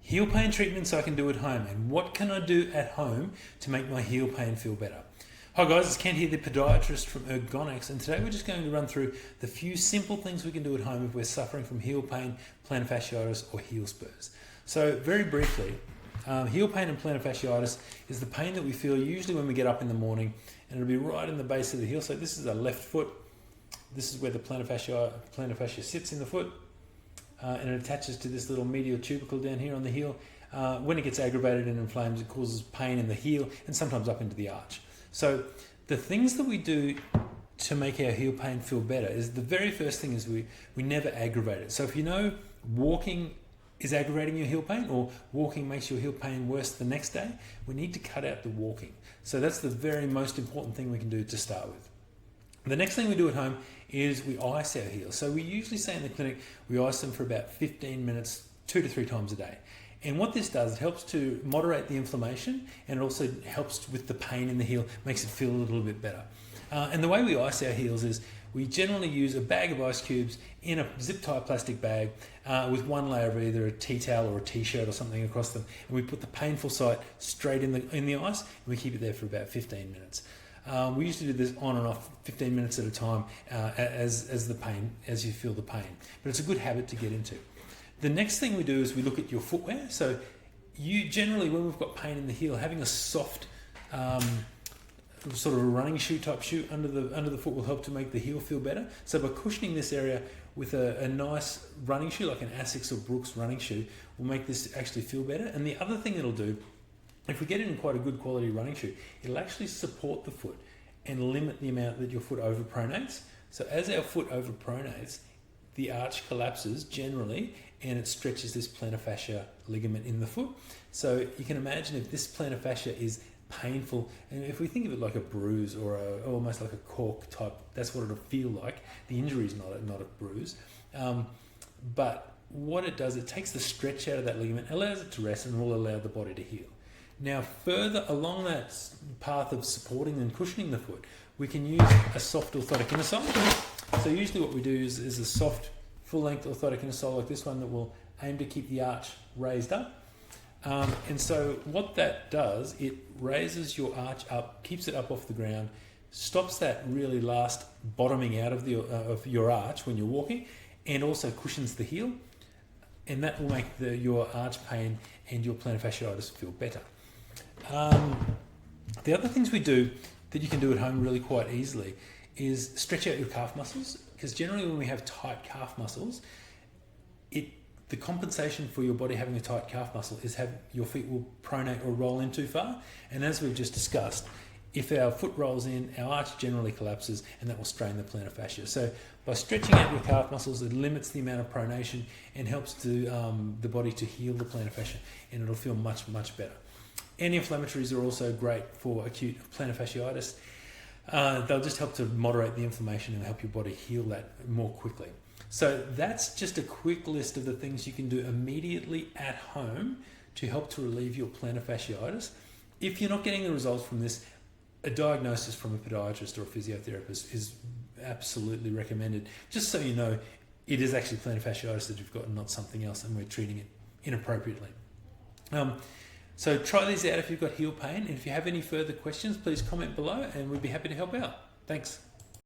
heel pain treatments I can do at home, and what can I do at home to make my heel pain feel better? Hi guys, it's Kent here, the podiatrist from Ergonx, and today we're just going to run through the few simple things we can do at home if we're suffering from heel pain, plantar fasciitis or heel spurs. So very briefly, heel pain and plantar fasciitis is the pain that we feel usually when we get up in the morning, and it'll be right in the base of the heel. So this is our left foot. This is where the plantar fascia sits in the foot, and it attaches to this little medial tubercle down here on the heel. When it gets aggravated and inflamed, it causes pain in the heel and sometimes up into the arch. So the things that we do to make our heel pain feel better is the very first thing is we never aggravate it. So if you know walking is aggravating your heel pain, or walking makes your heel pain worse the next day, we need to cut out the walking. So that's the very most important thing we can do to start with. The next thing we do at home is we ice our heels. So we usually say in the clinic, we ice them for about 15 minutes, 2 to 3 times a day. And what this does, it helps to moderate the inflammation, and it also helps with the pain in the heel, makes it feel a little bit better. And the way we ice our heels is we generally use a bag of ice cubes in a zip-tie plastic bag with one layer of either a tea towel or a t-shirt or something across them. And we put the painful site straight in the ice, and we keep it there for about 15 minutes. We used to do this on and off 15 minutes at a time as you feel the pain. But it's a good habit to get into. The next thing we do is we look at your footwear. So you generally, when we've got pain in the heel, having a soft sort of a running shoe type shoe under the foot will help to make the heel feel better. So by cushioning this area with a nice running shoe, like an Asics or Brooks running shoe, will make this actually feel better. And the other thing it'll do, if we get it in quite a good quality running shoe, it'll actually support the foot and limit the amount that your foot overpronates. So as our foot overpronates, the arch collapses generally, and it stretches this plantar fascia ligament in the foot. So you can imagine if this plantar fascia is painful, and if we think of it like a bruise or almost like a cork type, that's what it'll feel like. The injury is not a bruise. But what it does, it takes the stretch out of that ligament, allows it to rest, and will allow the body to heal. Now, further along that path of supporting and cushioning the foot, we can use a soft orthotic insole. So usually what we do is a soft, full-length orthotic insole like this one that will aim to keep the arch raised up. And so what that does, it raises your arch up, keeps it up off the ground, stops that really last bottoming out of your arch when you're walking, and also cushions the heel. And that will make your arch pain and your plantar fasciitis feel better. The other things we do that you can do at home really quite easily is stretch out your calf muscles, because generally when we have tight calf muscles, the compensation for your body having a tight calf muscle is your feet will pronate or roll in too far. And as we've just discussed, if our foot rolls in, our arch generally collapses, and that will strain the plantar fascia. So by stretching out your calf muscles, it limits the amount of pronation and helps the body to heal the plantar fascia, and it'll feel much, much better. Anti-inflammatories are also great for acute plantar fasciitis. They'll just help to moderate the inflammation and help your body heal that more quickly. So that's just a quick list of the things you can do immediately at home to help to relieve your plantar fasciitis. If you're not getting the results from this, a diagnosis from a podiatrist or a physiotherapist is absolutely recommended, just so you know it is actually plantar fasciitis that you've got and not something else, and we're treating it inappropriately. So try these out if you've got heel pain, and if you have any further questions, please comment below and we'd be happy to help out. Thanks.